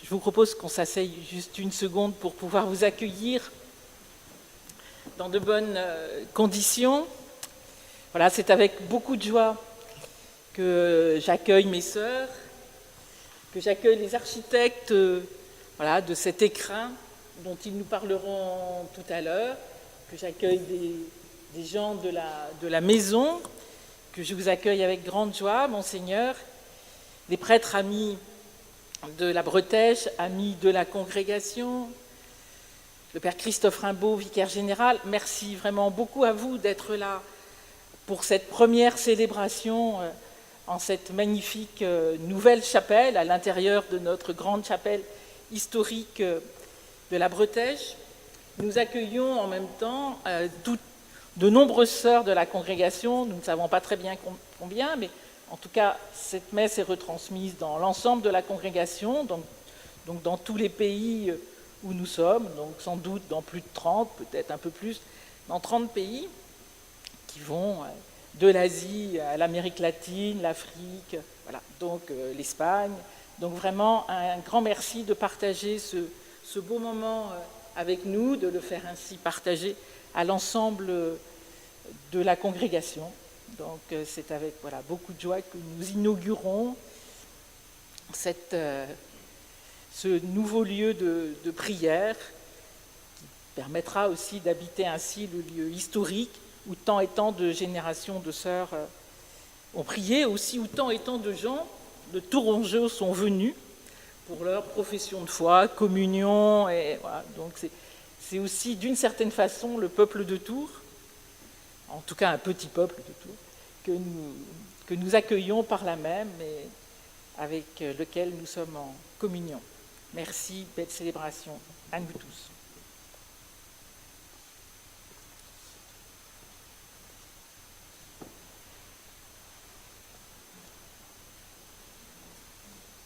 Je vous propose qu'on s'asseye juste une seconde pour pouvoir vous accueillir dans de bonnes conditions. Voilà, c'est avec beaucoup de joie que j'accueille mes sœurs, que j'accueille les architectes voilà, de cet écrin dont ils nous parleront tout à l'heure, que j'accueille des gens de la maison, que je vous accueille avec grande joie, Monseigneur, les prêtres amis de la Bretèche, amis de la congrégation, le Père Christophe Rimbaud, vicaire général. Merci vraiment beaucoup à vous d'être là pour cette première célébration en cette magnifique nouvelle chapelle à l'intérieur de notre grande chapelle historique de la Bretèche. Nous accueillons en même temps de nombreuses sœurs de la congrégation, nous ne savons pas très bien combien, mais en tout cas, cette messe est retransmise dans l'ensemble de la congrégation, donc dans tous les pays où nous sommes, donc sans doute dans plus de 30, peut-être un peu plus, dans 30 pays qui vont de l'Asie à l'Amérique latine, l'Afrique, voilà, donc l'Espagne. Donc vraiment un grand merci de partager ce beau moment avec nous, de le faire ainsi partager à l'ensemble de la congrégation. Donc c'est avec voilà, beaucoup de joie que nous inaugurons ce nouveau lieu de prière qui permettra aussi d'habiter ainsi le lieu historique où tant et tant de générations de sœurs ont prié, aussi où tant et tant de gens de Tourangeau sont venus pour leur profession de foi, communion, et voilà. Donc c'est aussi d'une certaine façon le peuple de Tours, en tout cas un petit peuple de Tours, que nous accueillons par là même et avec lequel nous sommes en communion. Merci, belle célébration à nous tous.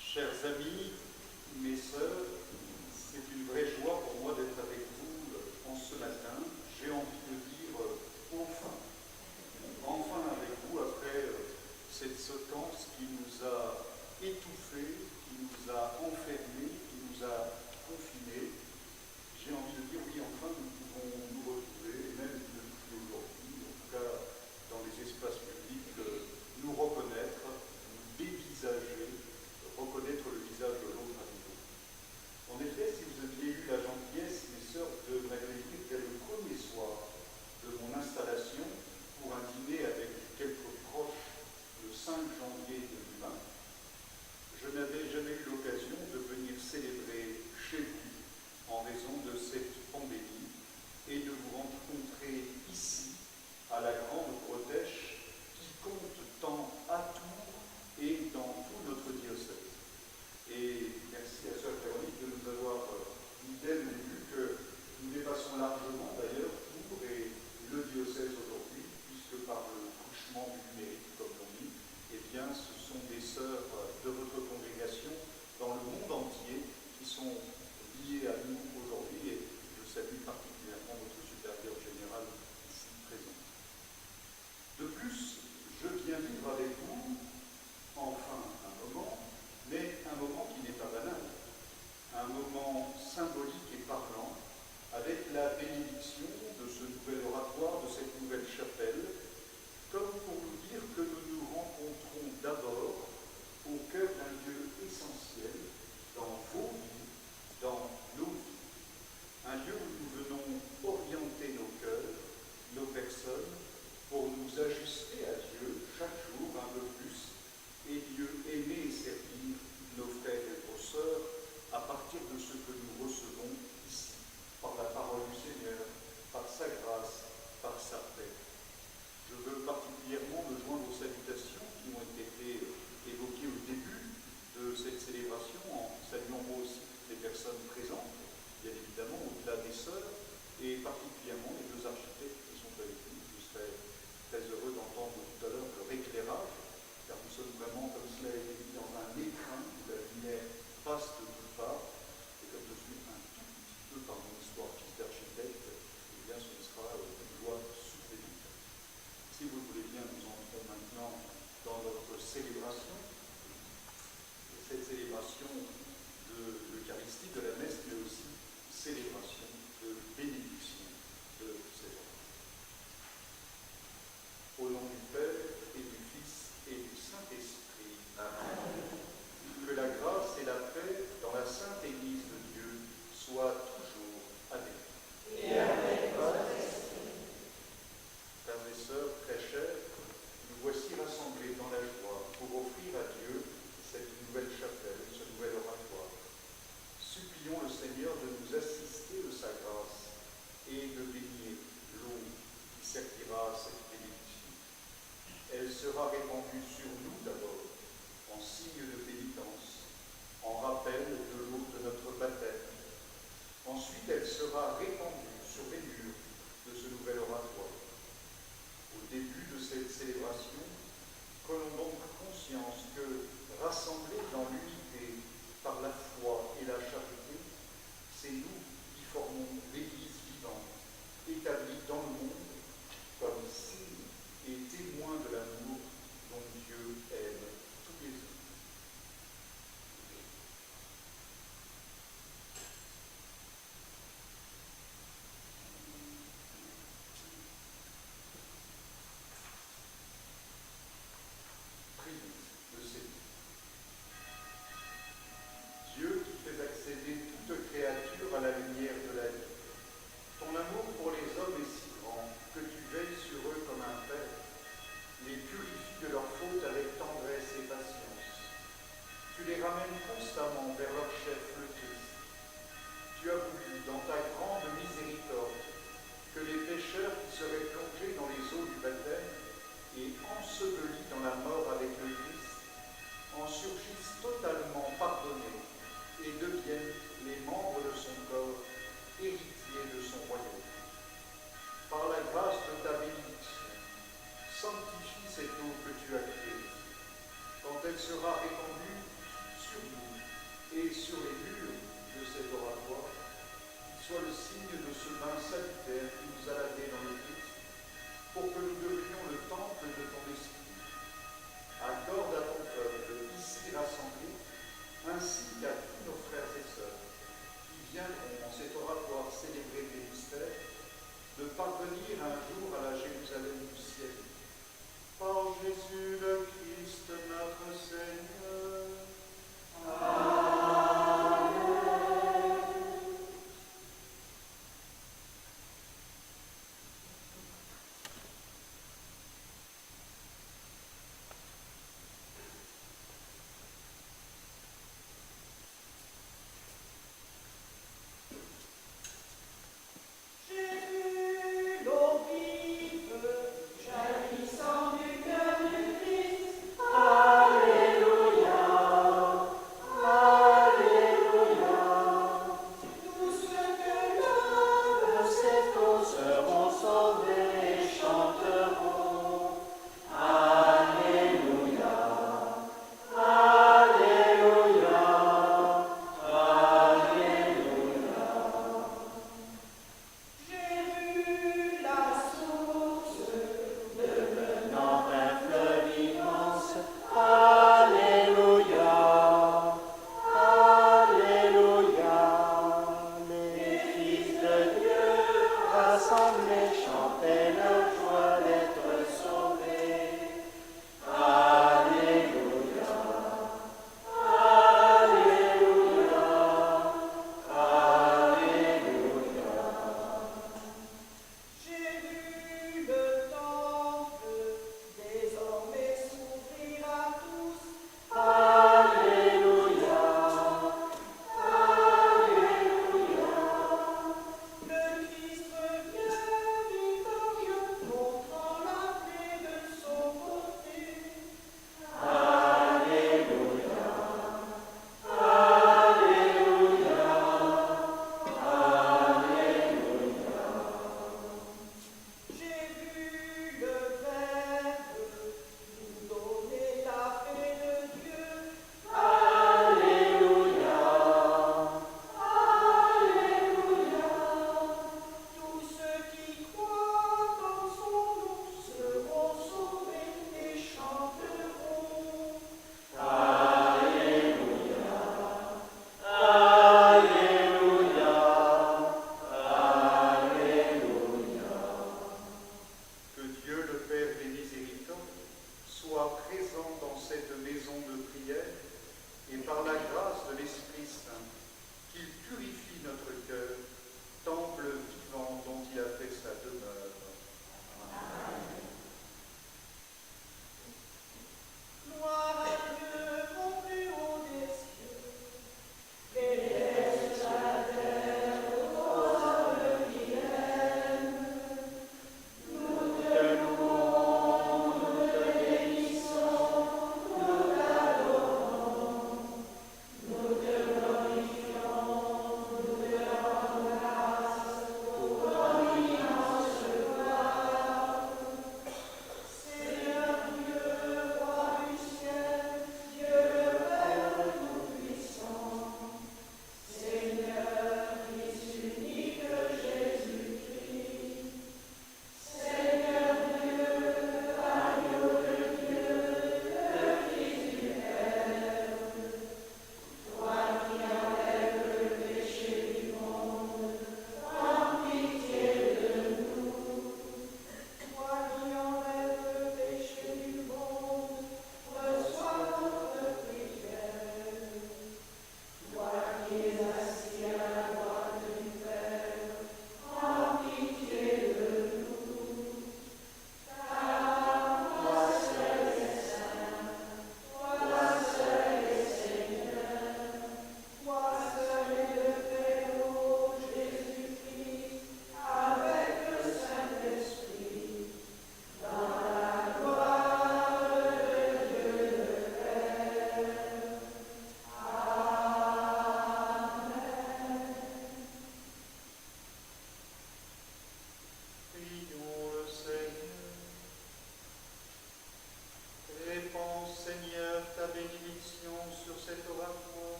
Chers amis, mes sœurs, c'est une vraie joie pour moi d'être avec vous en ce matin. J'ai envie de dire enfin. Enfin avec vous après cette séquence qui nous a étouffés, qui nous a enfermés, qui nous a confinés. J'ai envie de dire oui, enfin nous pouvons nous retrouver, et même depuis aujourd'hui, en tout cas dans les espaces publics, nous reconnaître, nous dévisager, reconnaître le visage de l'autre à nouveau. En effet, si vous aviez eu la gentillesse, mes sœurs, de m'accueillir dès le premier soir de mon installation pour un dîner avec quelques proches le 5 janvier 2020, je n'avais jamais eu l'occasion de venir célébrer chez vous en raison de cette pandémie et de vous rencontrer ici, à la Grande Bretèche, qui compte tant à Tours et dans tout notre diocèse. Et merci à Sœur Véronique de nous avoir dit dès le début que nous dépassons largement d'ailleurs Tours et le diocèse aujourd'hui, puisque par le couchement du numérique, comme on dit, eh bien ce sont des sœurs de votre congrégation dans le monde entier qui sont liées à nous aujourd'hui, et je salue particulièrement votre supérieur général ici présent. De plus, je viens vivre avec vous, enfin un moment, mais un moment qui n'est pas banal, un moment symbolique et parlant, avec la bénédiction de ce nouvel oratoire, de cette nouvelle chapelle, comme pour nous dire que nous nous rencontrons d'abord au cœur d'un lieu essentiel dans vos vies, dans nos vies. Un lieu où nous venons orienter nos cœurs, nos personnes, pour nous ajuster à Dieu chaque jour un peu plus, et mieux aimer et servir nos frères et nos sœurs à partir de ce que nous recevons ici, par la parole du Seigneur, par sa grâce, par sa paix. Je veux particulièrement me joindre aux salutations qui ont été évoquées au début de cette célébration, en saluant moi aussi les personnes présentes, bien évidemment au-delà des sœurs, et particulièrement les deux architectes qui sont avec nous. Je serais très heureux d'entendre tout à l'heure leur éclairage, car nous sommes vraiment, comme cela a été dit, dans un écrin où la lumière passe de toutes parts, et comme je suis un tout petit peu par mon histoire d'architecte, eh bien ce sera une joie supplémentaire. Si vous voulez bien, nous entrons maintenant dans notre célébration. Et cette célébration, je de l'Eucharistie, de la messe, mais aussi célébration, de bénédiction de ces offrandes. Au nom du Père et du Fils et du Saint-Esprit. Amen. Que la grâce et la paix dans la Sainte Église de Dieu soient toujours avec vous. Et avec votre esprit. Frères et sœurs très chers, nous voici rassemblés dans la joie pour offrir à Dieu cette nouvelle chapelle, ce nouvel oratoire. Supplions le Seigneur de nous assister de sa grâce et de bénir l'eau qui servira à cette bénédiction. Elle sera répandue sur nous d'abord, en signe de pénitence, en rappel de l'eau de notre baptême. Ensuite, elle sera répandue sur les murs de ce nouvel oratoire. Au début de cette célébration, prenons donc conscience que, rassemblés dans l'unité par la foi et la charité, c'est nous qui formons l'Église vivante, établie dans le monde comme signe et témoin de l'amour dont Dieu aime tous les hommes. Prions le Seigneur. Dieu qui fais accéder toute créature à la lumière de la vie, ton amour pour les hommes est si grand que tu veilles sur eux comme un père, les purifies de leurs fautes avec tendresse et patience. Tu les ramènes constamment vers leur chef, le Christ. Tu as voulu, dans ta grande miséricorde, que les pécheurs qui seraient plongés dans les eaux du baptême et ensevelis dans la mort avec le Christ en surgissent totalement pardonnés et deviennent les membres de son corps, héritiers de son royaume. Par la grâce de ta bénédiction, sanctifie cette eau que tu as créée. Quand elle sera répandue sur nous et sur les murs de cet oratoire, qu'il soit le signe de ce bain salutaire qui nous a lavés dans le Christ, pour que nous devenions le temple de ton esprit. Accorde à ton peuple ici rassemblé, ainsi qu'à tous nos frères et sœurs qui viendront en cet oratoire célébrer des mystères, de parvenir un jour à la Jérusalem du ciel. Par Jésus le Christ notre Seigneur.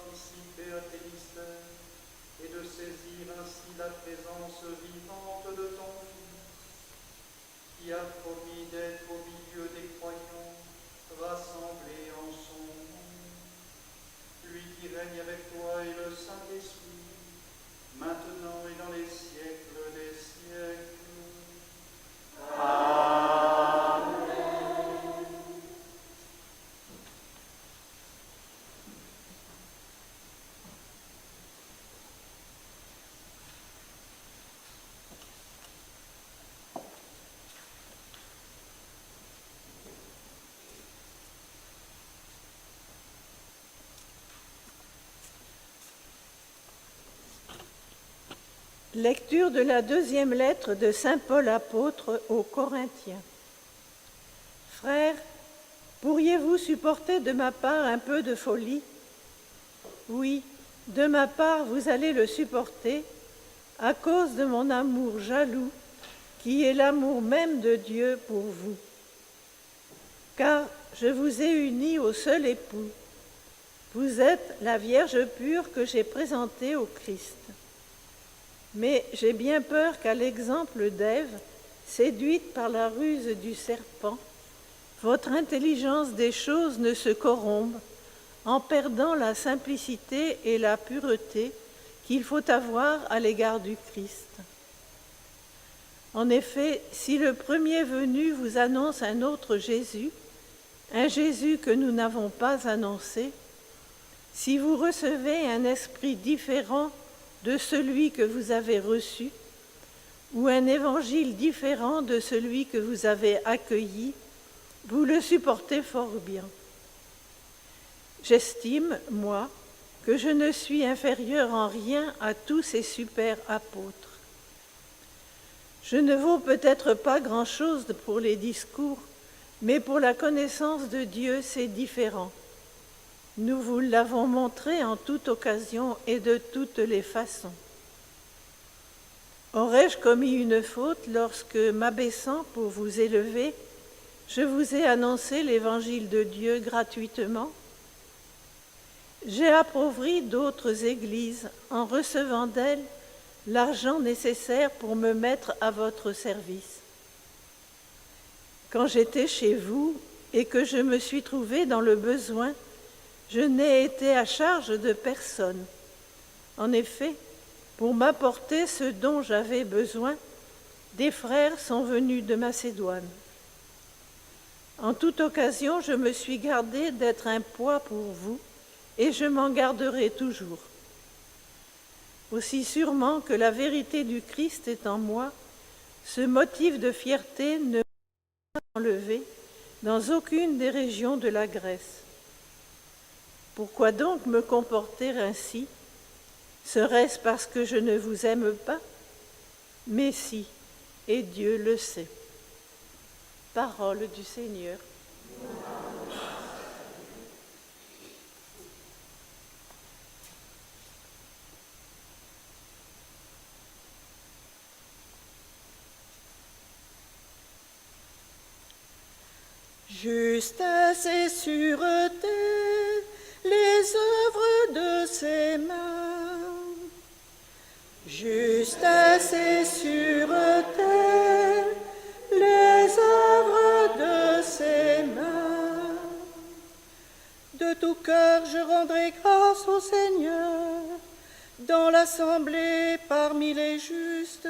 participer à tes mystères et de saisir ainsi la présence vivante de ton Fils, qui a promis d'être au milieu des croyants, rassemblés en son nom. Lui qui règne avec toi et le Saint-Esprit, maintenant et dans les siècles des siècles. Lecture de la deuxième lettre de saint Paul apôtre aux Corinthiens. Frères, pourriez-vous supporter de ma part un peu de folie? Oui, de ma part vous allez le supporter à cause de mon amour jaloux, qui est l'amour même de Dieu pour vous. Car je vous ai unis au seul époux. Vous êtes la Vierge pure que j'ai présentée au Christ. Mais j'ai bien peur qu'à l'exemple d'Ève, séduite par la ruse du serpent, votre intelligence des choses ne se corrompe en perdant la simplicité et la pureté qu'il faut avoir à l'égard du Christ. En effet, si le premier venu vous annonce un autre Jésus, un Jésus que nous n'avons pas annoncé, si vous recevez un esprit différent de celui que vous avez reçu, ou un évangile différent de celui que vous avez accueilli, vous le supportez fort bien. J'estime, moi, que je ne suis inférieur en rien à tous ces super apôtres. Je ne vaux peut-être pas grand-chose pour les discours, mais pour la connaissance de Dieu, c'est différent. Nous vous l'avons montré en toute occasion et de toutes les façons. Aurais-je commis une faute lorsque, m'abaissant pour vous élever, je vous ai annoncé l'évangile de Dieu gratuitement? J'ai appauvri d'autres églises en recevant d'elles l'argent nécessaire pour me mettre à votre service. Quand j'étais chez vous et que je me suis trouvé dans le besoin, je n'ai été à charge de personne. En effet, pour m'apporter ce dont j'avais besoin, des frères sont venus de Macédoine. En toute occasion, je me suis gardé d'être un poids pour vous, et je m'en garderai toujours. Aussi sûrement que la vérité du Christ est en moi, ce motif de fierté ne m'a pas enlevé dans aucune des régions de la Grèce. Pourquoi donc me comporter ainsi? Serait-ce parce que je ne vous aime pas? Mais si, et Dieu le sait. Parole du Seigneur. Justesse et sûreté, les œuvres de ses mains. Justesse et sûreté, les œuvres de ses mains. De tout cœur je rendrai grâce au Seigneur, dans l'assemblée parmi les justes.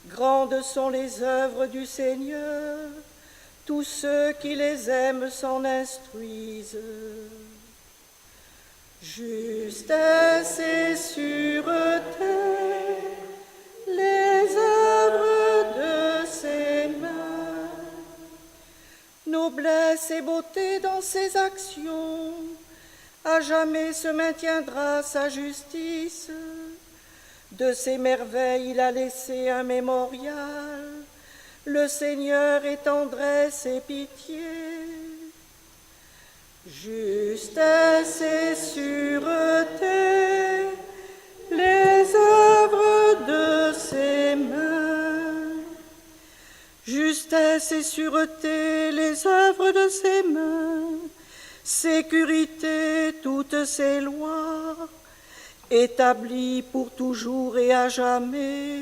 Grandes sont les œuvres du Seigneur, tous ceux qui les aiment s'en instruisent. Justesse et sûreté, les œuvres de ses mains. Noblesse et beauté dans ses actions, à jamais se maintiendra sa justice. De ses merveilles il a laissé un mémorial. Le Seigneur est tendresse et pitié. Justesse et sûreté, les œuvres de ses mains. Justesse et sûreté, les œuvres de ses mains. Sécurité, toutes ses lois. établi pour toujours et à jamais,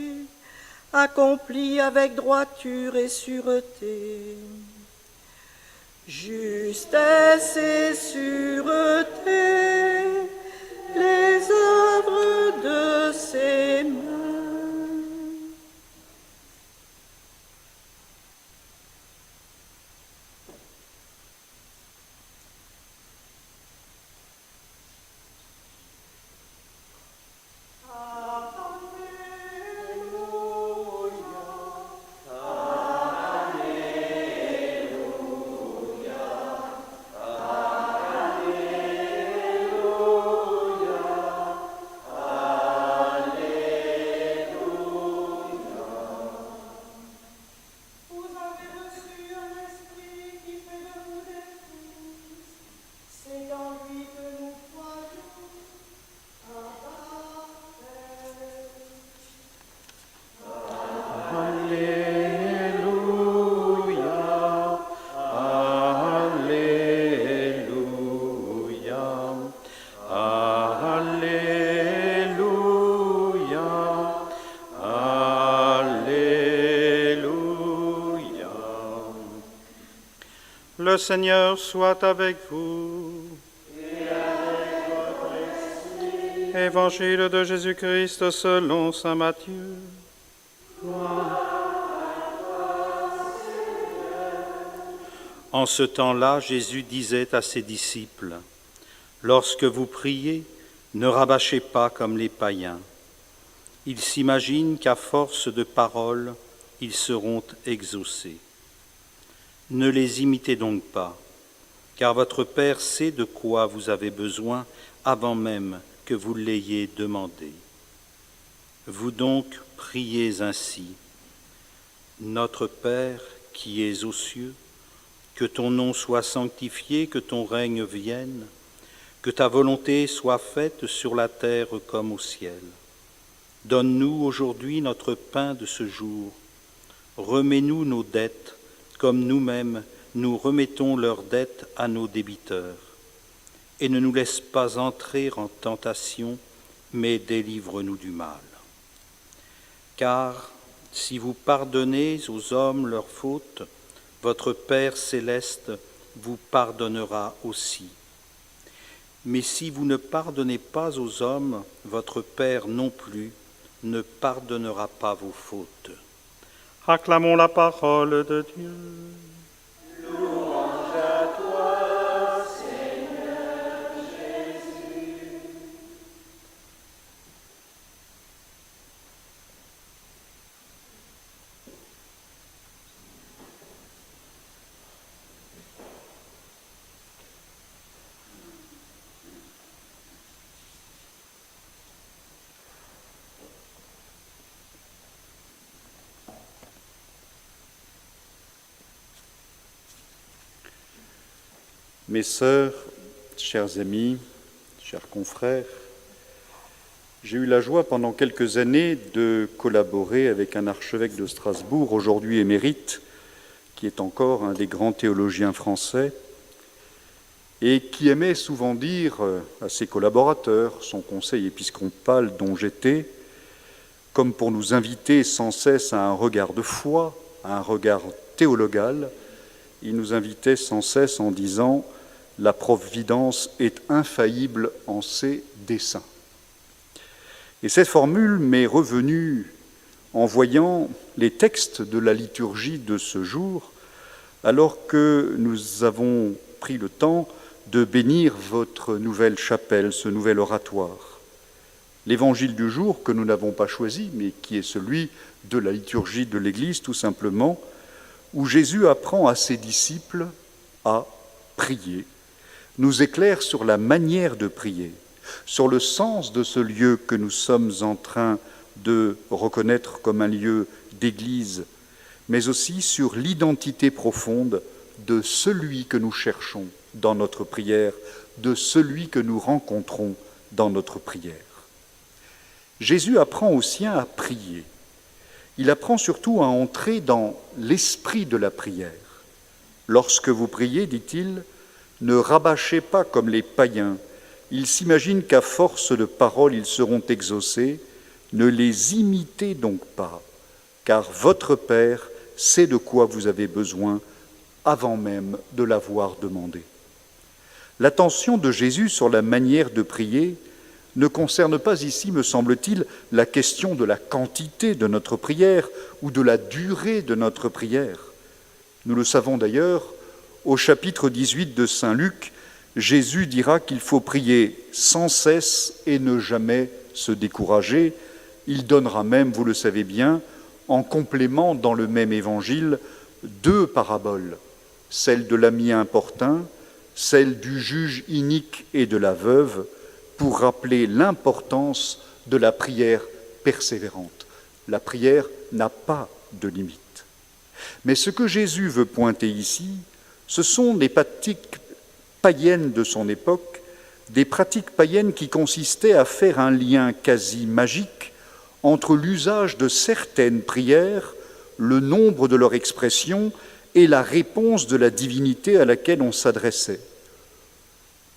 accompli avec droiture et sûreté. Justesse et sûreté, les œuvres de ses mains. Le Seigneur soit avec vous. Et avec votre esprit. Évangile de Jésus-Christ selon saint Matthieu. En ce temps-là, Jésus disait à ses disciples, « Lorsque vous priez, ne rabâchez pas comme les païens. Ils s'imaginent qu'à force de paroles, ils seront exaucés. Ne les imitez donc pas, car votre Père sait de quoi vous avez besoin avant même que vous l'ayez demandé. Vous donc priez ainsi. Notre Père qui es aux cieux, que ton nom soit sanctifié, que ton règne vienne, que ta volonté soit faite sur la terre comme au ciel. Donne-nous aujourd'hui notre pain de ce jour. Remets-nous nos dettes, comme nous-mêmes nous remettons leurs dettes à nos débiteurs. Et ne nous laisse pas entrer en tentation, mais délivre-nous du mal. Car si vous pardonnez aux hommes leurs fautes, votre Père céleste vous pardonnera aussi. Mais si vous ne pardonnez pas aux hommes, votre Père non plus ne pardonnera pas vos fautes. Acclamons la parole de Dieu. Louange à toi, Seigneur Jésus. Mes sœurs, chers amis, chers confrères, j'ai eu la joie pendant quelques années de collaborer avec un archevêque de Strasbourg, aujourd'hui émérite, qui est encore un des grands théologiens français, et qui aimait souvent dire à ses collaborateurs, son conseil épiscopal dont j'étais, comme pour nous inviter sans cesse à un regard de foi, à un regard théologal, il nous invitait sans cesse en disant « La providence est infaillible en ses desseins ». Et cette formule m'est revenue en voyant les textes de la liturgie de ce jour, alors que nous avons pris le temps de bénir votre nouvelle chapelle, ce nouvel oratoire. L'évangile du jour, que nous n'avons pas choisi, mais qui est celui de la liturgie de l'Église, tout simplement, où Jésus apprend à ses disciples à prier, nous éclaire sur la manière de prier, sur le sens de ce lieu que nous sommes en train de reconnaître comme un lieu d'église, mais aussi sur l'identité profonde de celui que nous cherchons dans notre prière, de celui que nous rencontrons dans notre prière. Jésus apprend aux siens à prier. Il apprend surtout à entrer dans l'esprit de la prière. Lorsque vous priez, dit-il, ne rabâchez pas comme les païens, ils s'imaginent qu'à force de paroles ils seront exaucés. Ne les imitez donc pas, car votre Père sait de quoi vous avez besoin avant même de l'avoir demandé. L'attention de Jésus sur la manière de prier ne concerne pas ici, me semble-t-il, la question de la quantité de notre prière ou de la durée de notre prière. Nous le savons d'ailleurs, au chapitre 18 de Saint Luc, Jésus dira qu'il faut prier sans cesse et ne jamais se décourager. Il donnera même, vous le savez bien, en complément dans le même évangile, 2 paraboles, celle de l'ami importun, celle du juge inique et de la veuve, pour rappeler l'importance de la prière persévérante. La prière n'a pas de limite. Mais ce que Jésus veut pointer ici, ce sont les pratiques païennes de son époque, des pratiques païennes qui consistaient à faire un lien quasi magique entre l'usage de certaines prières, le nombre de leur expression et la réponse de la divinité à laquelle on s'adressait.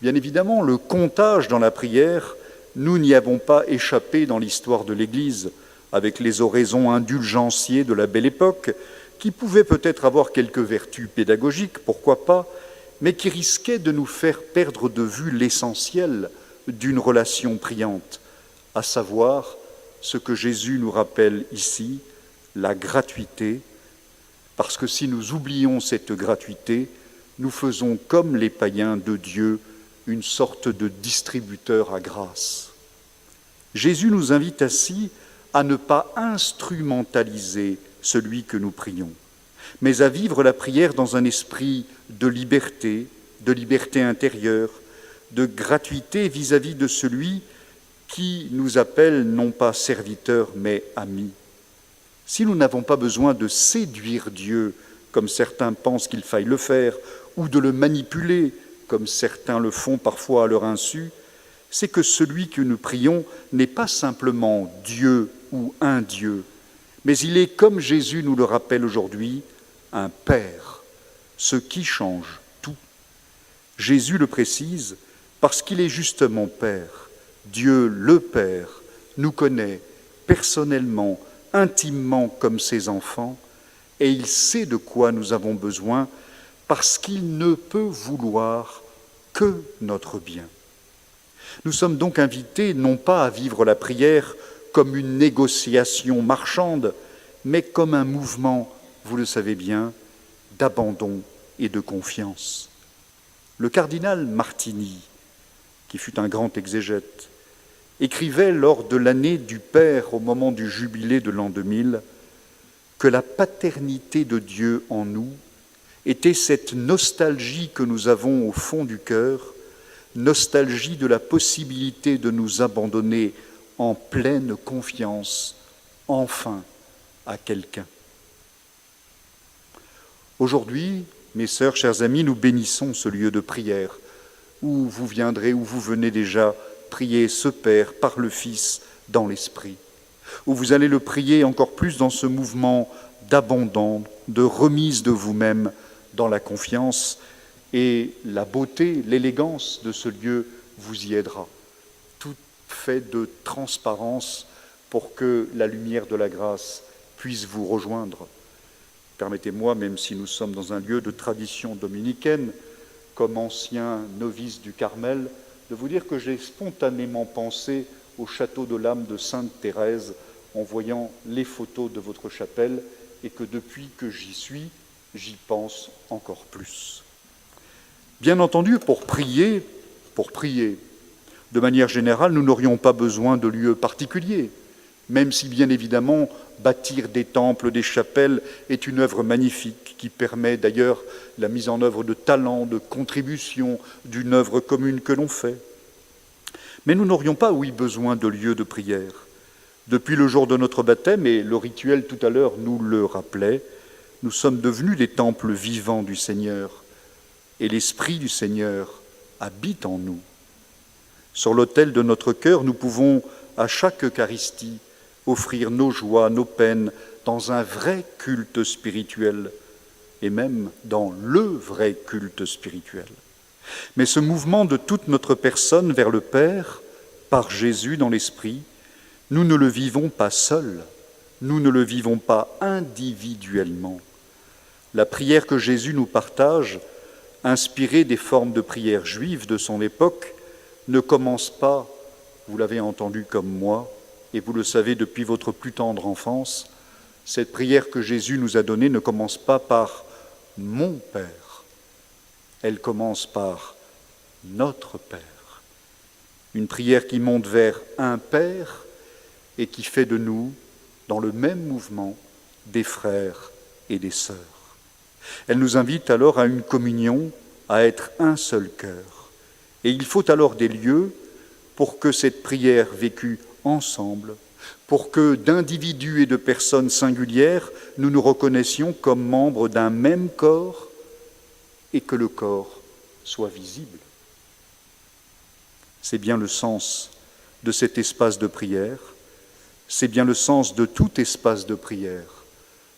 Bien évidemment, le comptage dans la prière, nous n'y avons pas échappé dans l'histoire de l'Église, avec les oraisons indulgenciées de la Belle Époque, qui pouvaient peut-être avoir quelques vertus pédagogiques, pourquoi pas, mais qui risquaient de nous faire perdre de vue l'essentiel d'une relation priante, à savoir ce que Jésus nous rappelle ici, la gratuité, parce que si nous oublions cette gratuité, nous faisons comme les païens de Dieu, une sorte de distributeur à grâce. Jésus nous invite ainsi à ne pas instrumentaliser celui que nous prions, mais à vivre la prière dans un esprit de liberté intérieure, de gratuité vis-à-vis de celui qui nous appelle non pas serviteurs mais amis. Si nous n'avons pas besoin de séduire Dieu, comme certains pensent qu'il faille le faire, ou de le manipuler, comme certains le font parfois à leur insu, c'est que celui que nous prions n'est pas simplement Dieu ou un Dieu, mais il est, comme Jésus nous le rappelle aujourd'hui, un Père, ce qui change tout. Jésus le précise parce qu'il est justement Père. Dieu, le Père, nous connaît personnellement, intimement comme ses enfants, et il sait de quoi nous avons besoin parce qu'il ne peut vouloir que notre bien. Nous sommes donc invités non pas à vivre la prière comme une négociation marchande, mais comme un mouvement, vous le savez bien, d'abandon et de confiance. Le cardinal Martini, qui fut un grand exégète, écrivait lors de l'année du Père, au moment du jubilé de l'an 2000, que la paternité de Dieu en nous était cette nostalgie que nous avons au fond du cœur, nostalgie de la possibilité de nous abandonner en pleine confiance, enfin, à quelqu'un. Aujourd'hui, mes sœurs, chers amis, nous bénissons ce lieu de prière où vous viendrez, où vous venez déjà prier ce Père par le Fils dans l'Esprit, où vous allez le prier encore plus dans ce mouvement d'abandon, de remise de vous-même dans la confiance, et la beauté, l'élégance de ce lieu vous y aidera. Tout fait de transparence pour que la lumière de la grâce puisse vous rejoindre. Permettez-moi, même si nous sommes dans un lieu de tradition dominicaine, comme ancien novice du Carmel, de vous dire que j'ai spontanément pensé au château de l'âme de Sainte Thérèse en voyant les photos de votre chapelle, et que depuis que j'y suis, j'y pense encore plus. Bien entendu, pour prier, de manière générale, nous n'aurions pas besoin de lieux particuliers, même si bien évidemment, bâtir des temples, des chapelles est une œuvre magnifique qui permet d'ailleurs la mise en œuvre de talents, de contributions, d'une œuvre commune que l'on fait. Mais nous n'aurions pas, oui, besoin de lieux de prière. Depuis le jour de notre baptême, et le rituel tout à l'heure nous le rappelait, nous sommes devenus des temples vivants du Seigneur, et l'Esprit du Seigneur habite en nous. Sur l'autel de notre cœur, nous pouvons, à chaque Eucharistie, offrir nos joies, nos peines, dans un vrai culte spirituel, et même dans le vrai culte spirituel. Mais ce mouvement de toute notre personne vers le Père, par Jésus dans l'Esprit, nous ne le vivons pas seuls, nous ne le vivons pas individuellement. La prière que Jésus nous partage, inspirée des formes de prière juives de son époque, ne commence pas, vous l'avez entendu comme moi, et vous le savez depuis votre plus tendre enfance, cette prière que Jésus nous a donnée ne commence pas par « mon Père », elle commence par « notre Père ». Une prière qui monte vers un Père et qui fait de nous, dans le même mouvement, des frères et des sœurs. Elle nous invite alors à une communion, à être un seul cœur. Et il faut alors des lieux pour que cette prière vécue ensemble, pour que d'individus et de personnes singulières, nous nous reconnaissions comme membres d'un même corps et que le corps soit visible. C'est bien le sens de cet espace de prière, c'est bien le sens de tout espace de prière,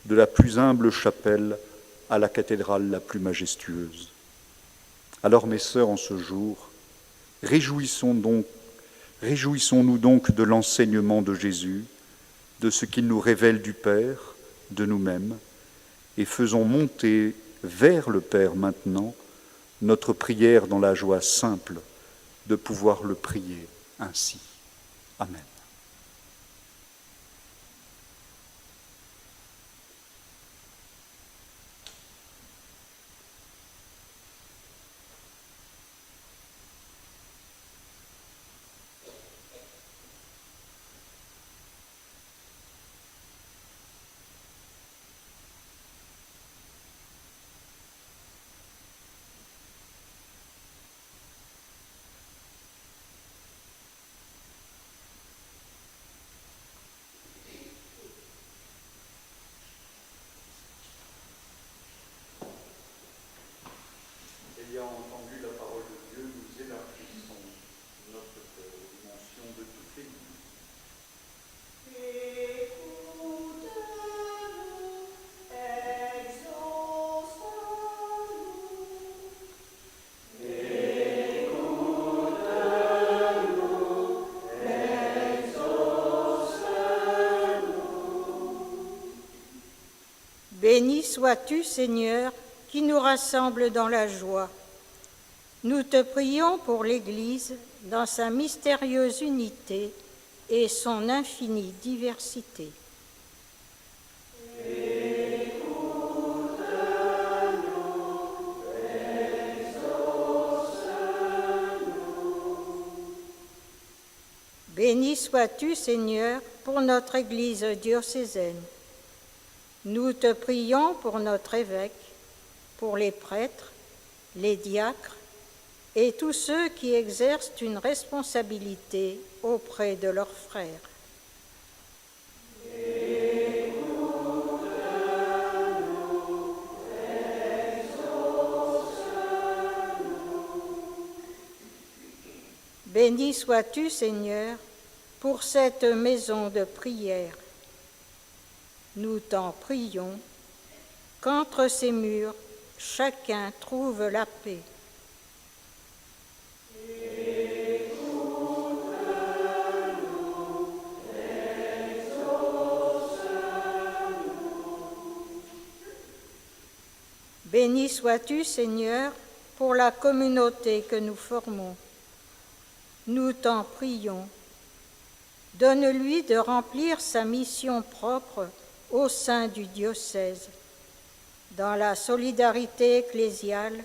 de la plus humble chapelle à la cathédrale la plus majestueuse. Alors, mes sœurs, en ce jour, réjouissons-nous donc de l'enseignement de Jésus, de ce qu'il nous révèle du Père, de nous-mêmes, et faisons monter vers le Père maintenant notre prière dans la joie simple de pouvoir le prier ainsi. Amen. Ayant entendu la parole de Dieu, nous élargissons notre dimension de toutes les vies. Béni sois-tu, Seigneur, qui nous rassemble dans la joie. Nous te prions pour l'Église dans sa mystérieuse unité et son infinie diversité. Béni sois-tu, Seigneur, pour notre Église diocésaine. Nous te prions pour notre évêque, pour les prêtres, les diacres et tous ceux qui exercent une responsabilité auprès de leurs frères. Béni sois-tu, Seigneur, pour cette maison de prière. Nous t'en prions, qu'entre ces murs, chacun trouve la paix. Béni sois-tu, Seigneur, pour la communauté que nous formons. Nous t'en prions. Donne-lui de remplir sa mission propre au sein du diocèse. Dans la solidarité ecclésiale,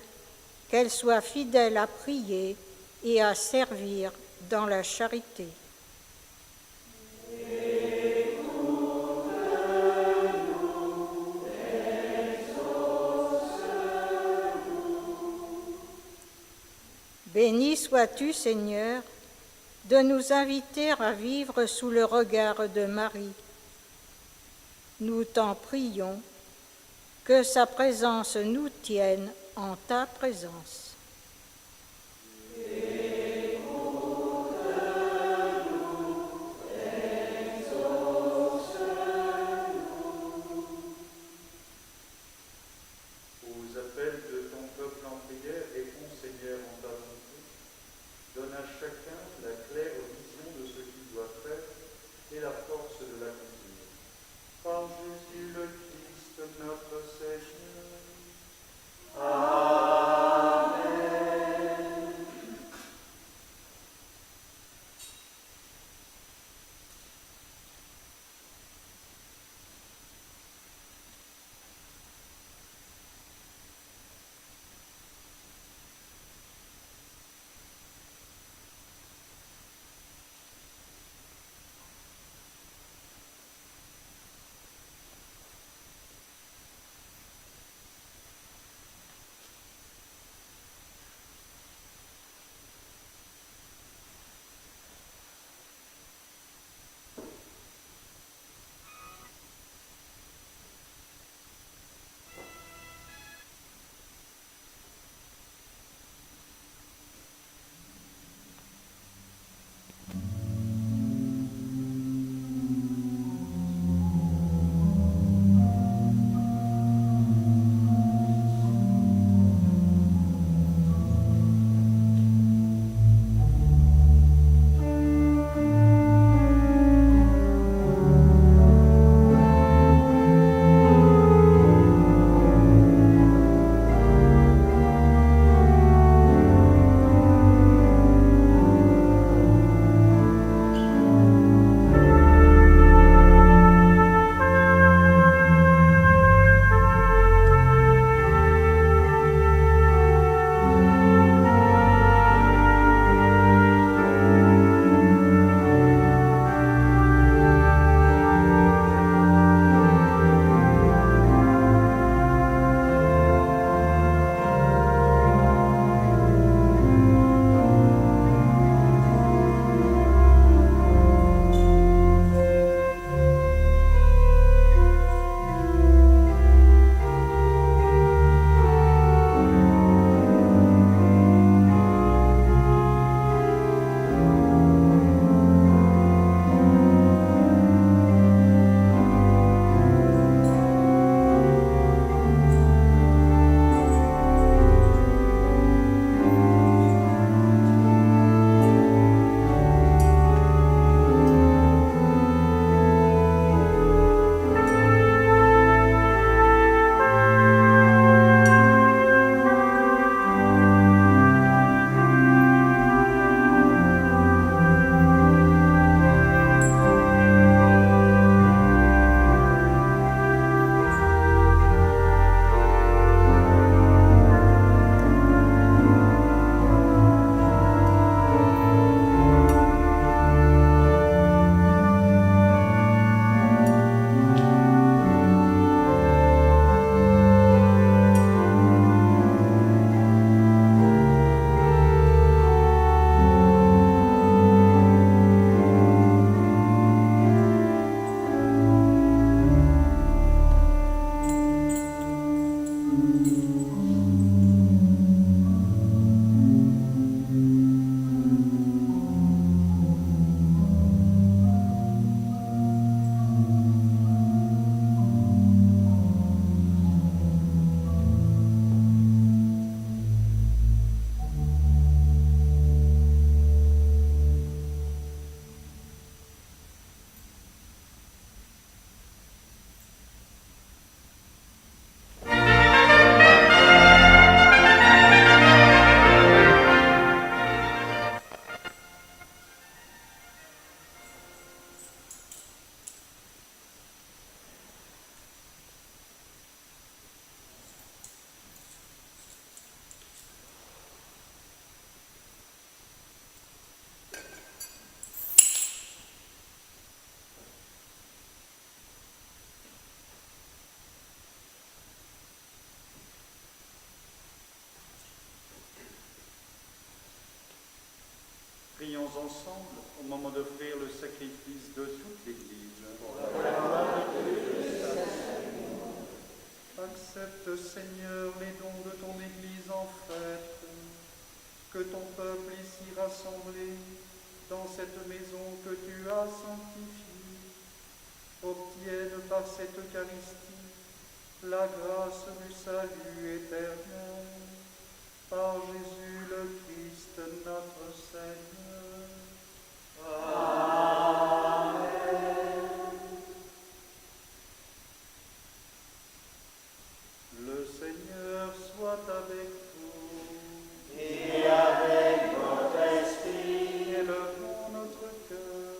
qu'elle soit fidèle à prier et à servir dans la charité. Béni sois-tu, Seigneur, de nous inviter à vivre sous le regard de Marie. Nous t'en prions, que sa présence nous tienne en ta présence. Aux appels de ton peuple en prière, réponds Seigneur en sacrifice de toute l'Église. Accepte, Seigneur, les dons de ton Église en fête, que ton peuple ici rassemblé dans cette maison que tu as sanctifiée obtienne par cette Eucharistie la grâce du salut éternel. Par Jésus le Christ, notre Seigneur. Amen. Le Seigneur soit avec vous. Et avec votre esprit, Élevons notre cœur.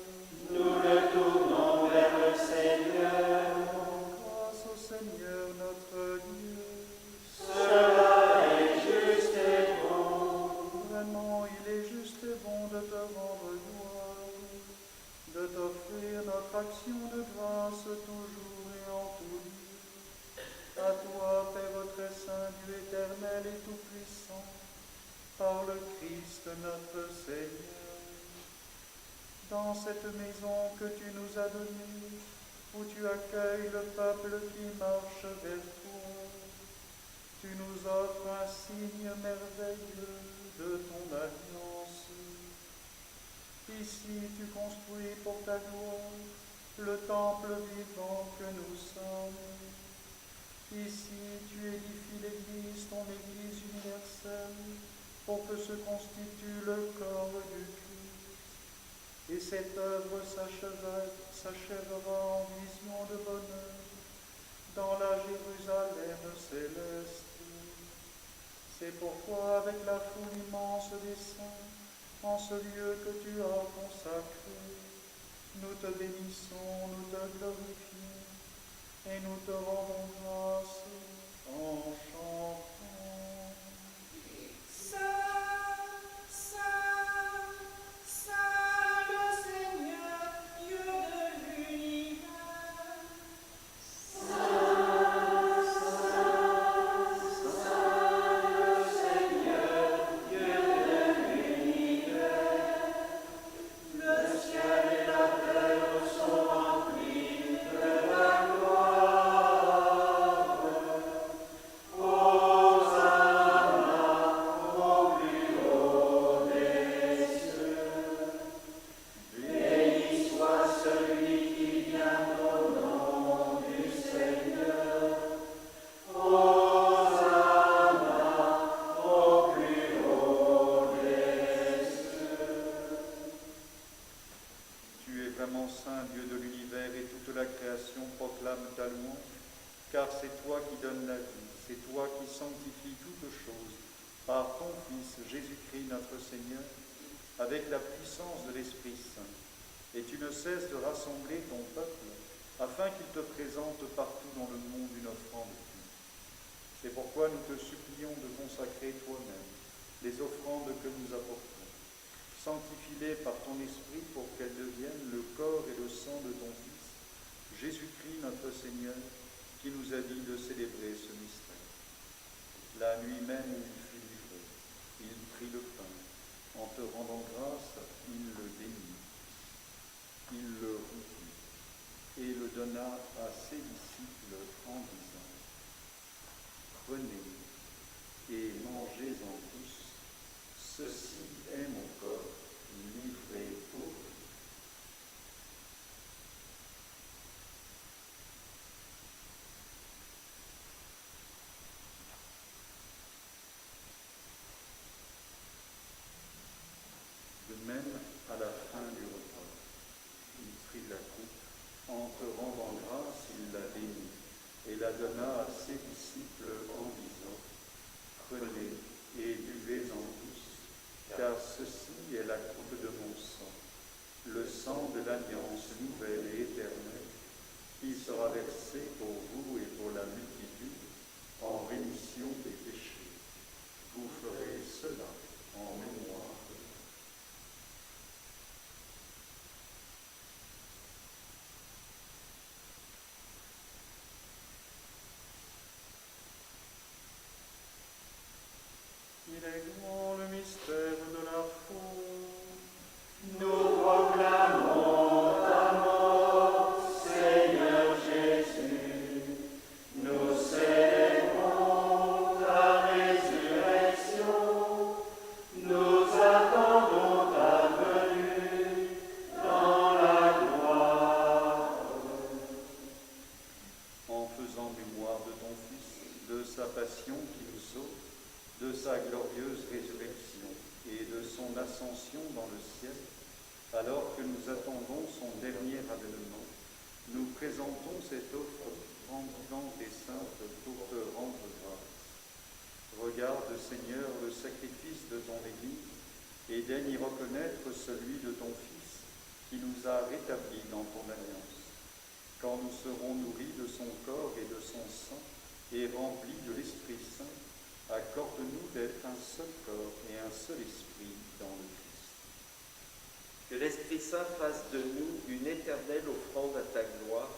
nous le tournons vers le Seigneur. Grâce au Seigneur notre Dieu. Cela est juste et bon. Vraiment, il est juste et bon de te rendre gloire, de t'offrir notre action de grâce toujours et en tout lieu. À toi, Père très saint, Dieu éternel et tout-puissant, par le Christ notre Seigneur. Dans cette maison que tu nous as donnée, où tu accueilles le peuple qui marche vers toi, tu nous offres un signe merveilleux de ton alliance. Ici, tu construis pour ta gloire le temple vivant que nous sommes. Ici, tu édifies l'Église, ton Église universelle, pour que se constitue le corps du Christ. Et cette œuvre s'achèvera en vision de bonheur dans la Jérusalem céleste. C'est pourquoi, avec la foule immense des saints, en ce lieu que tu as consacré, nous te bénissons, nous te glorifions, et nous te rendons grâce en chantant. Saint, Saint, Saint le Seigneur, Dieu de l'univers. car c'est toi qui donnes la vie, c'est toi qui sanctifies toutes choses par ton Fils Jésus-Christ notre Seigneur, avec la puissance de l'Esprit Saint. Et tu ne cesses de rassembler ton peuple, afin qu'il te présente partout dans le monde une offrande pure. C'est pourquoi nous te supplions de consacrer toi-même les offrandes que nous apportons. Sanctifie-les par ton Esprit pour qu'elles deviennent le corps et le sang de ton Fils, Jésus-Christ notre Seigneur, qui nous a dit de célébrer ce mystère. La nuit même où il fut livré, il prit le pain. En te rendant grâce, il le bénit. Il le rompit et le donna à ses disciples en disant : Prenez et mangez-en tous, ceci est mon corps livré pour vous. De même, à la fin du repas, il prit la coupe, en te rendant grâce, il la bénit et la donna à ses disciples en disant : Prenez et buvez-en tous, car ceci est la coupe de mon sang, le sang de l'alliance nouvelle et éternelle, qui sera versé pour vous et pour la multitude en rémission des péchés. Vous ferez cela en mémoire de moi. Il est grand le mystère de la foi. Nous proclamons le ciel, alors que nous attendons son dernier avènement, nous présentons cette offre vivante et sainte pour te rendre grâce. Regarde, Seigneur, le sacrifice de ton Église et daigne y reconnaître celui de ton Fils qui nous a rétablis dans ton alliance. Quand nous serons nourris de son corps et de son sang et remplis de l'Esprit Saint, accorde-nous d'être un seul corps et un seul esprit dans le Christ. Que l'Esprit Saint fasse de nous une éternelle offrande à ta gloire,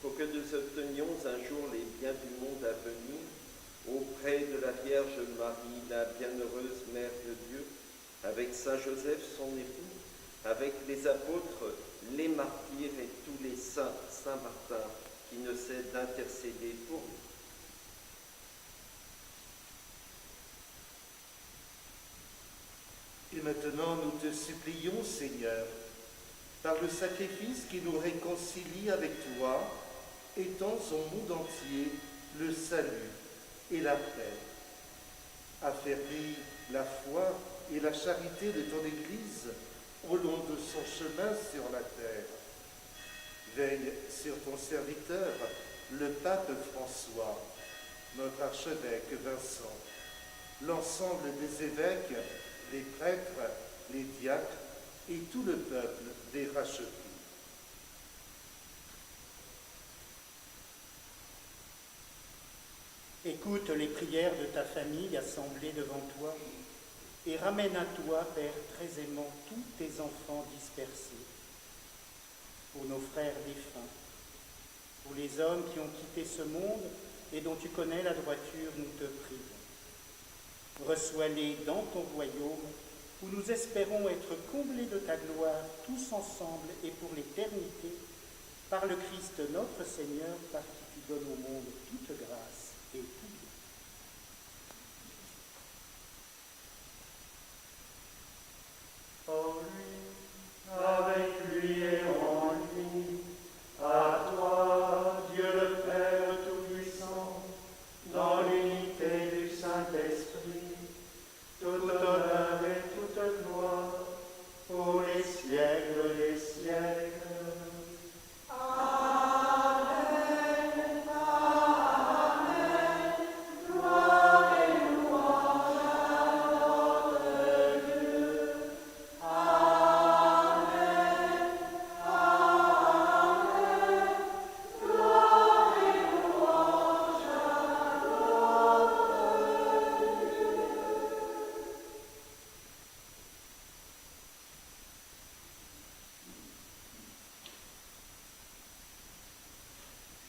pour que nous obtenions un jour les biens du monde à venir, auprès de la Vierge Marie, la bienheureuse Mère de Dieu, avec Saint Joseph, son époux, avec les apôtres, les martyrs et tous les saints, Saint Martin, qui ne cesse d'intercéder pour nous. Et maintenant, nous te supplions, Seigneur, par le sacrifice qui nous réconcilie avec toi, étends au monde entier le salut et la paix. Affermis la foi et la charité de ton Église au long de son chemin sur la terre. Veille sur ton serviteur, le pape François, notre archevêque Vincent, l'ensemble des évêques, les prêtres, les diacres et tout le peuple des rachetés. Écoute les prières de ta famille assemblée devant toi et ramène à toi, Père, très aimant, tous tes enfants dispersés. Pour nos frères défunts, pour les hommes qui ont quitté ce monde et dont tu connais la droiture, nous te prions. Reçois-les dans ton royaume, où nous espérons être comblés de ta gloire, tous ensemble et pour l'éternité, par le Christ notre Seigneur, par qui tu donnes au monde toute grâce et tout bien. En lui, avec lui et en lui, à toi, Dieu le Père Tout-Puissant, dans l'unité du Saint-Esprit, tout honneur et toute gloire, pour les siècles des siècles.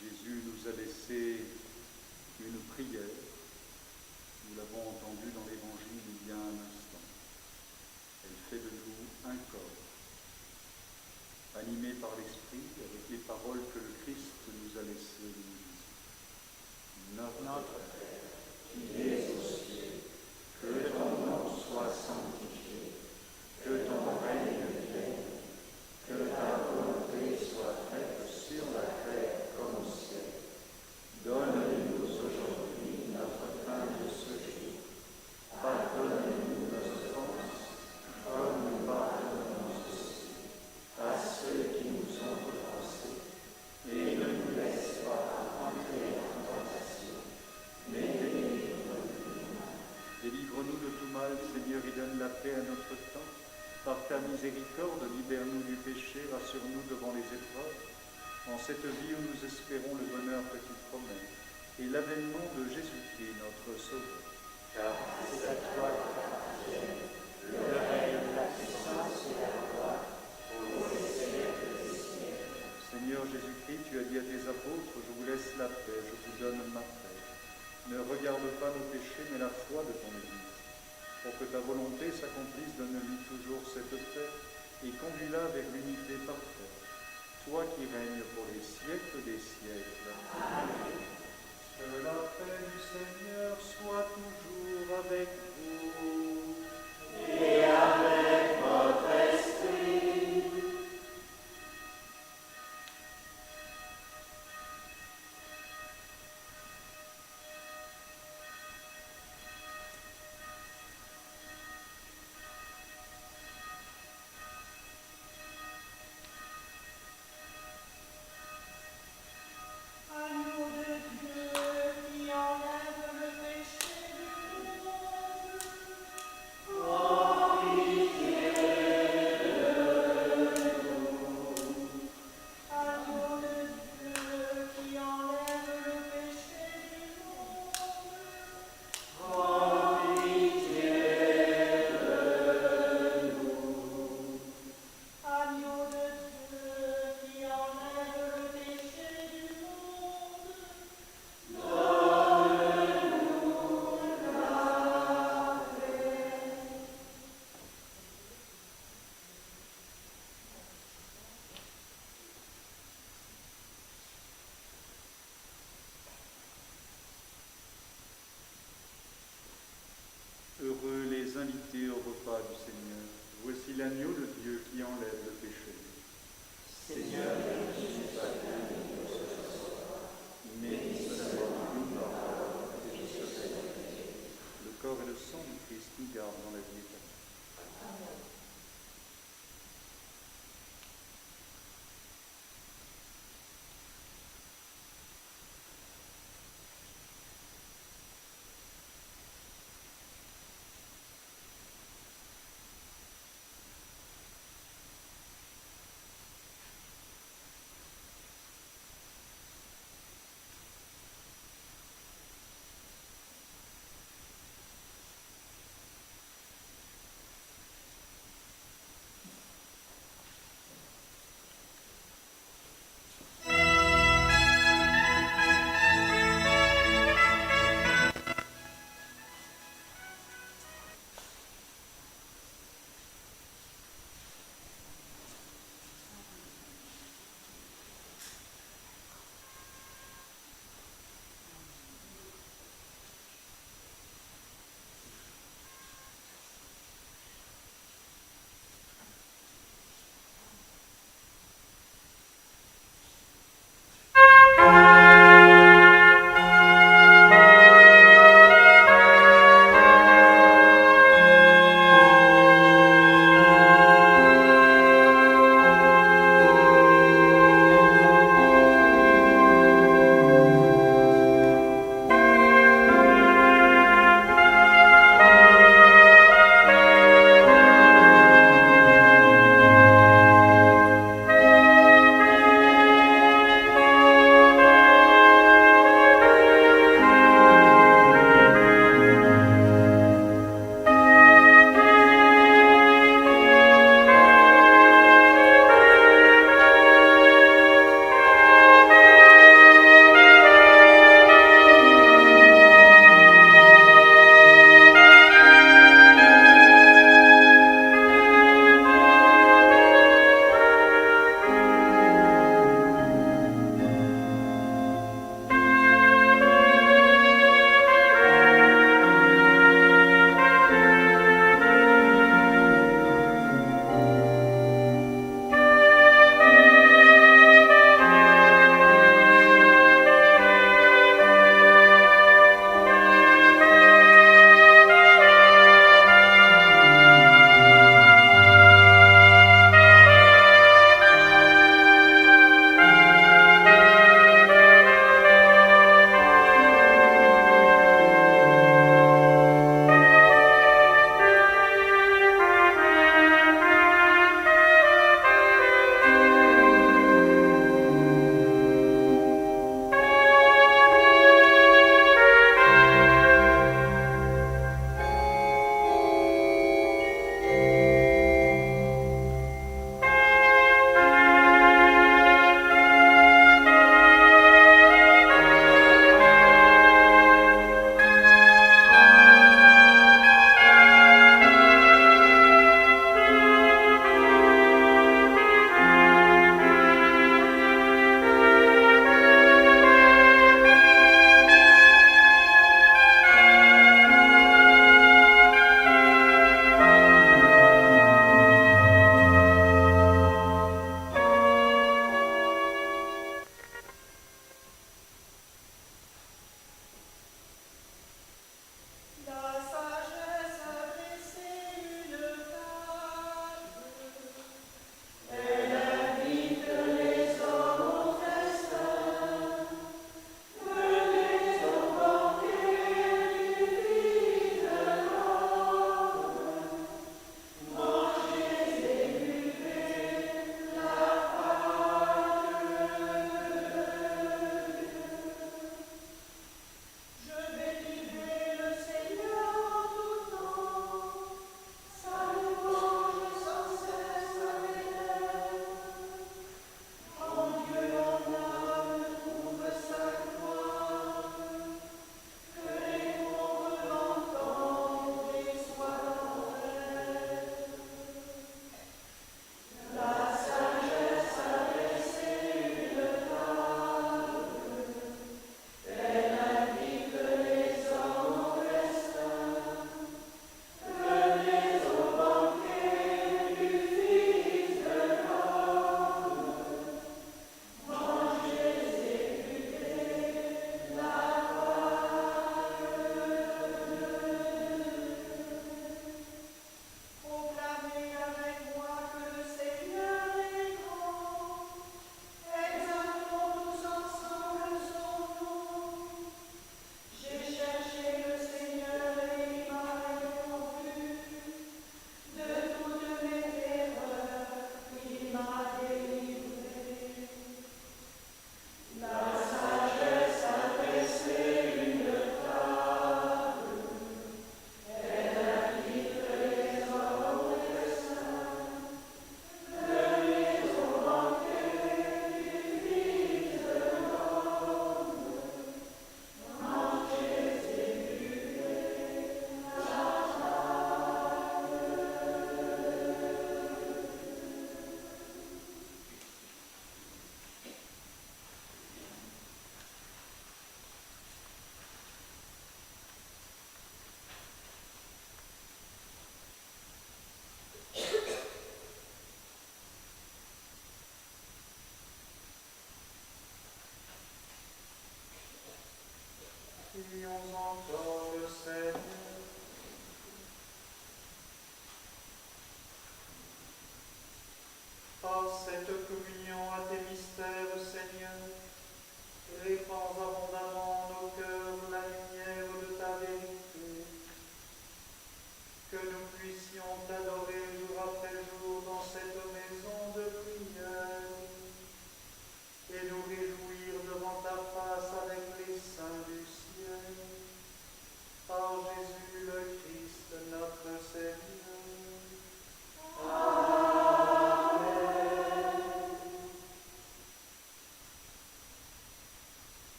Jésus nous a laissé une prière. Nous l'avons entendue dans l'Évangile il y a un instant. Elle fait de nous un corps, animé par l'Esprit avec les paroles que le Christ nous a laissées de nous dire. Notre Père, qui es aux cieux, que ton nom soit sanctifié, que ton règne vienne, que ta volonté soit faite sur la terre comme au ciel. Donne-nous aujourd'hui notre pain de ce jour. Pardonne-nous nos offenses, comme nous pardonnons aussi à ceux qui nous ont offensés. Et ne nous laisse pas entrer en tentation, mais délivre-nous du mal. Délivre-nous de tout mal, Seigneur, et donne la paix à notre temps. Par ta miséricorde, libère-nous du péché, rassure-nous devant les épreuves. En cette vie où nous espérons le bonheur que tu promets et l'avènement de Jésus-Christ, notre Sauveur. Car c'est à toi qu'appartiennent le règne, la puissance et la gloire pour les siècles des siècles. Seigneur Jésus-Christ, tu as dit à tes apôtres, je vous laisse la paix, je vous donne ma paix. Ne regarde pas nos péchés, mais la foi de ton Église. Pour que ta volonté s'accomplisse, donne-lui toujours cette paix et conduis-la vers l'unité parfaite. Toi qui règnes pour les siècles des siècles. Amen. Que la paix du Seigneur soit toujours avec vous. Et avec votre esprit.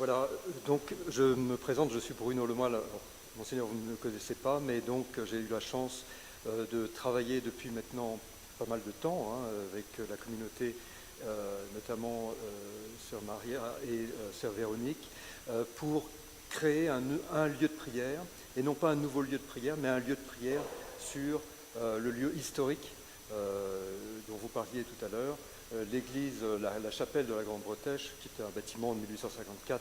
Voilà, donc je me présente, je suis Bruno Lemoyle. Alors, Monseigneur, vous ne me connaissez pas, mais donc j'ai eu la chance de travailler depuis maintenant pas mal de temps avec la communauté, notamment Sœur Maria et Sœur Véronique, pour créer un lieu de prière, et non pas un nouveau lieu de prière, mais un lieu de prière sur le lieu historique dont vous parliez tout à l'heure, l'église, la chapelle de la Grande Bretèche, qui était un bâtiment de 1854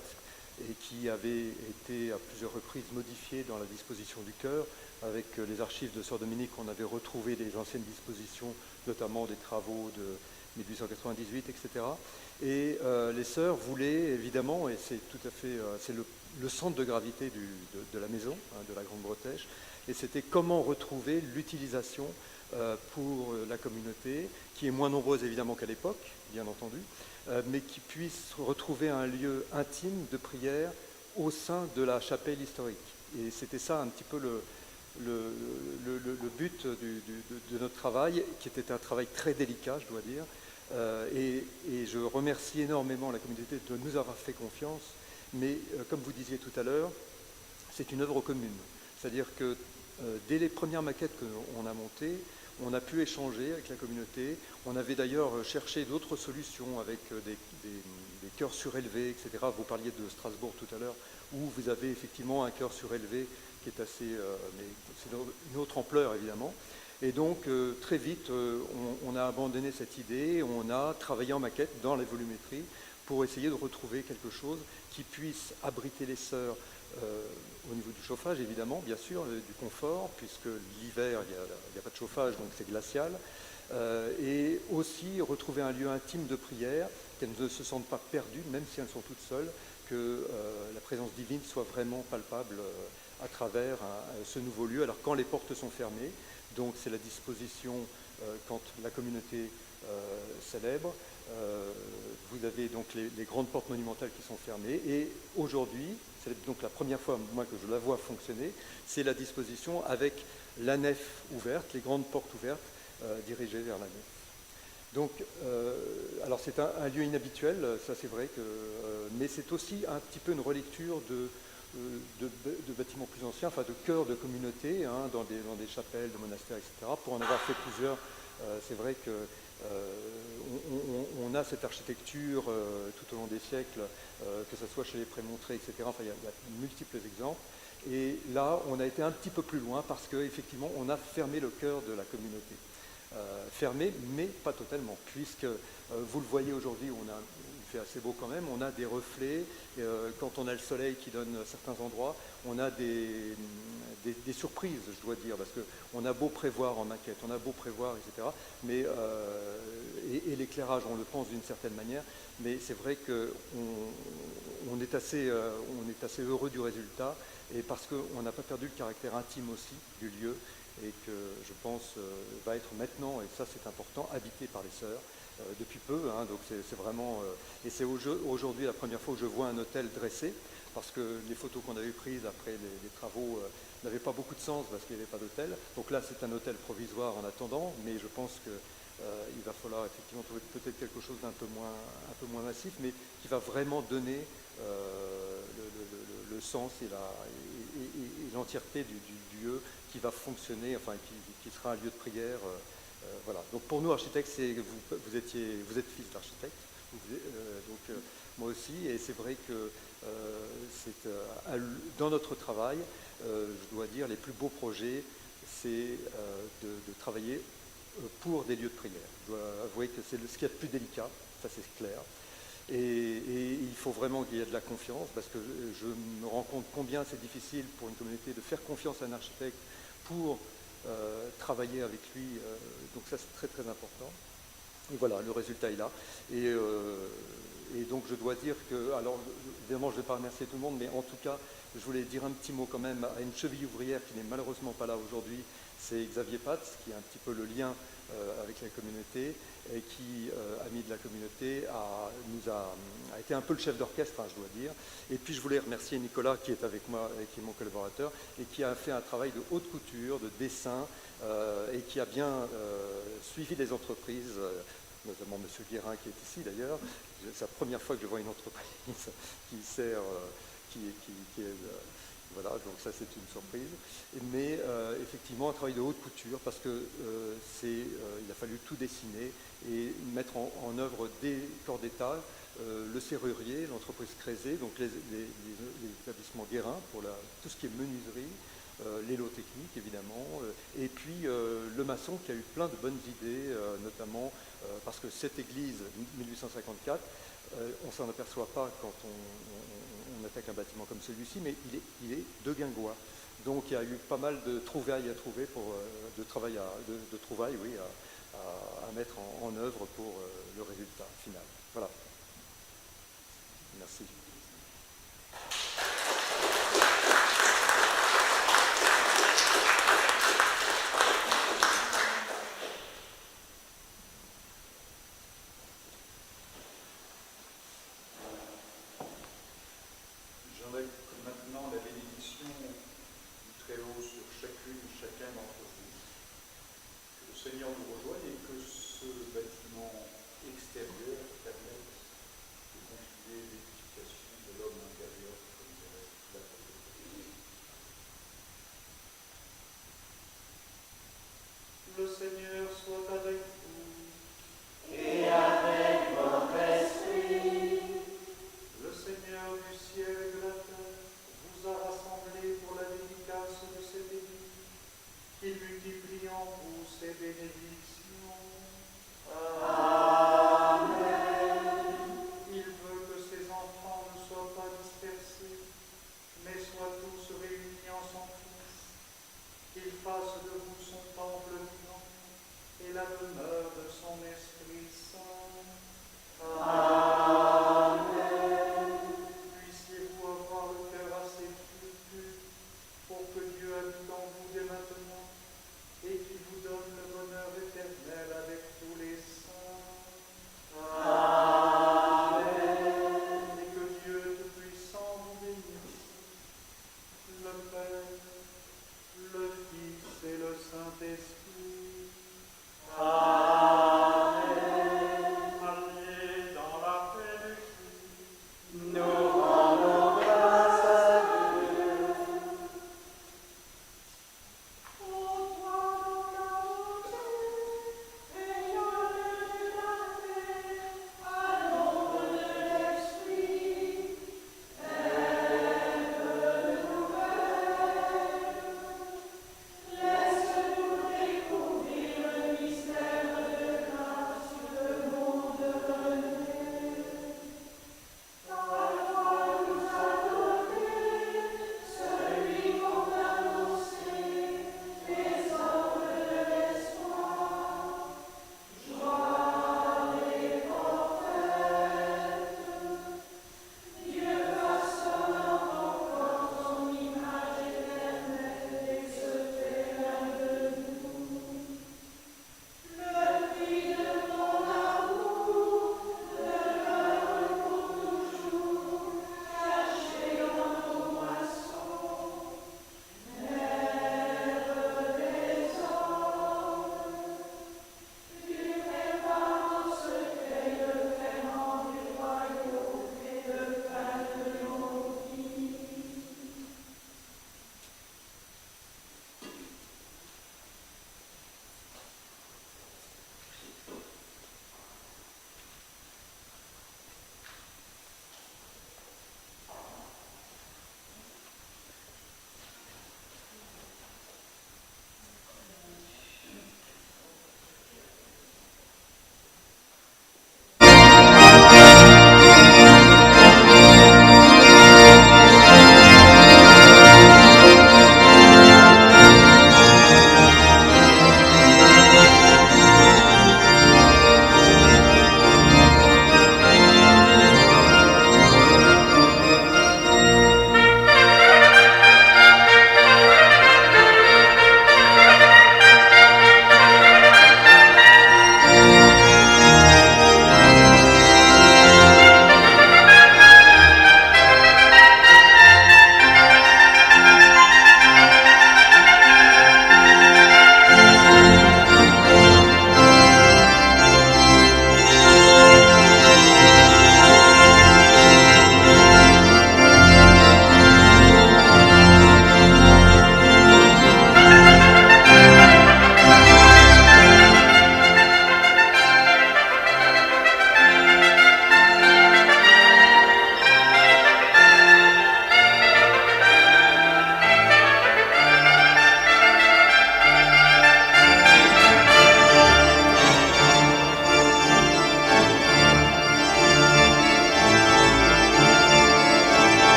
et qui avait été à plusieurs reprises modifié dans la disposition du chœur. Avec les archives de Sœur Dominique, on avait retrouvé des anciennes dispositions, notamment des travaux de 1898, etc. Et les sœurs voulaient évidemment, et c'est tout à fait, c'est le centre de gravité de la maison, de la Grande Bretèche, et c'était comment retrouver l'utilisation pour la communauté, qui est moins nombreuse évidemment qu'à l'époque, bien entendu, mais qui puisse retrouver un lieu intime de prière au sein de la chapelle historique. Et c'était ça un petit peu le but de notre travail, qui était un travail très délicat, je dois dire. Et je remercie énormément la communauté de nous avoir fait confiance, mais comme vous disiez tout à l'heure, c'est une œuvre commune. C'est-à-dire que dès les premières maquettes qu'on a montées, on a pu échanger avec la communauté. On avait d'ailleurs cherché d'autres solutions avec des chœurs surélevés, etc. Vous parliez de Strasbourg tout à l'heure, où vous avez effectivement un chœur surélevé qui est assez... mais c'est une autre ampleur, évidemment. Et donc, très vite, on a abandonné cette idée, on a travaillé en maquette dans la volumétrie pour essayer de retrouver quelque chose qui puisse abriter les sœurs au niveau du chauffage, évidemment, bien sûr, du confort, puisque l'hiver, il n'y a pas de chauffage, donc c'est glacial, et aussi retrouver un lieu intime de prière, qu'elles ne se sentent pas perdues, même si elles sont toutes seules, que la présence divine soit vraiment palpable à travers ce nouveau lieu. Alors quand les portes sont fermées, donc c'est la disposition quand la communauté célèbre, vous avez donc les grandes portes monumentales qui sont fermées, et aujourd'hui, c'est donc la première fois moi que je la vois fonctionner, c'est la disposition avec la nef ouverte, les grandes portes ouvertes dirigées vers la nef. Donc, alors c'est un lieu inhabituel, ça c'est vrai, mais c'est aussi un petit peu une relecture de bâtiments plus anciens, enfin de chœurs de communauté, dans des chapelles, de monastères, etc. Pour en avoir fait plusieurs, c'est vrai que on a cette architecture tout au long des siècles, que ce soit chez les Prémontrés, etc. Enfin, il y a multiples exemples. Et là, on a été un petit peu plus loin parce qu'effectivement, on a fermé le cœur de la communauté. Fermé, mais pas totalement, puisque vous le voyez aujourd'hui, il fait assez beau quand même, on a des reflets, quand on a le soleil qui donne certains endroits, on a des surprises, je dois dire, parce qu'on a beau prévoir en maquette, on a beau prévoir, etc., mais, et l'éclairage, on le pense d'une certaine manière, mais c'est vrai qu'on est assez heureux du résultat, et parce qu'on n'a pas perdu le caractère intime aussi du lieu, et que je pense va être maintenant, et ça c'est important, habité par les sœurs depuis peu, donc c'est vraiment... et c'est aujourd'hui la première fois où je vois un hôtel dressé, parce que les photos qu'on avait prises après les travaux n'avaient pas beaucoup de sens parce qu'il n'y avait pas d'hôtel. Donc là c'est un hôtel provisoire en attendant, mais je pense qu'il va falloir effectivement trouver peut-être quelque chose d'un peu moins massif, mais qui va vraiment donner le sens et l'entièreté du lieu qui va fonctionner, enfin qui sera un lieu de prière. Voilà. Donc pour nous architectes, vous êtes fils d'architecte, donc moi aussi, et c'est vrai que dans notre travail, je dois dire, les plus beaux projets, c'est de travailler pour des lieux de prière. Je dois avouer que c'est ce qu'il y a de plus délicat, ça c'est clair. Et il faut vraiment qu'il y ait de la confiance, parce que je me rends compte combien c'est difficile pour une communauté de faire confiance à un architecte pour travailler avec lui. Donc ça c'est très très important. Et voilà, le résultat est là. Et donc je dois dire que, alors évidemment je ne vais pas remercier tout le monde, mais en tout cas je voulais dire un petit mot quand même à une cheville ouvrière qui n'est malheureusement pas là aujourd'hui, c'est Xavier Patz, qui est un petit peu le lien avec la communauté, et qui, ami de la communauté, a été un peu le chef d'orchestre, je dois dire. Et puis je voulais remercier Nicolas, qui est avec moi, et qui est mon collaborateur, et qui a fait un travail de haute couture, de dessin, et qui a bien suivi les entreprises notamment M. Guérin qui est ici d'ailleurs. C'est la première fois que je vois une entreprise qui sert, voilà, donc ça c'est une surprise. Mais effectivement un travail de haute couture parce que il a fallu tout dessiner et mettre en œuvre des corps d'État, le serrurier, l'entreprise Crézé, donc les établissements Guérin pour tout ce qui est menuiserie, l'élo technique évidemment, et puis le maçon qui a eu plein de bonnes idées, notamment parce que cette église 1854, on ne s'en aperçoit pas quand on attaque un bâtiment comme celui-ci, mais il est de guingois. Donc il y a eu pas mal de trouvailles à trouver, de trouvailles oui, à mettre en œuvre pour le résultat final. Voilà. Merci.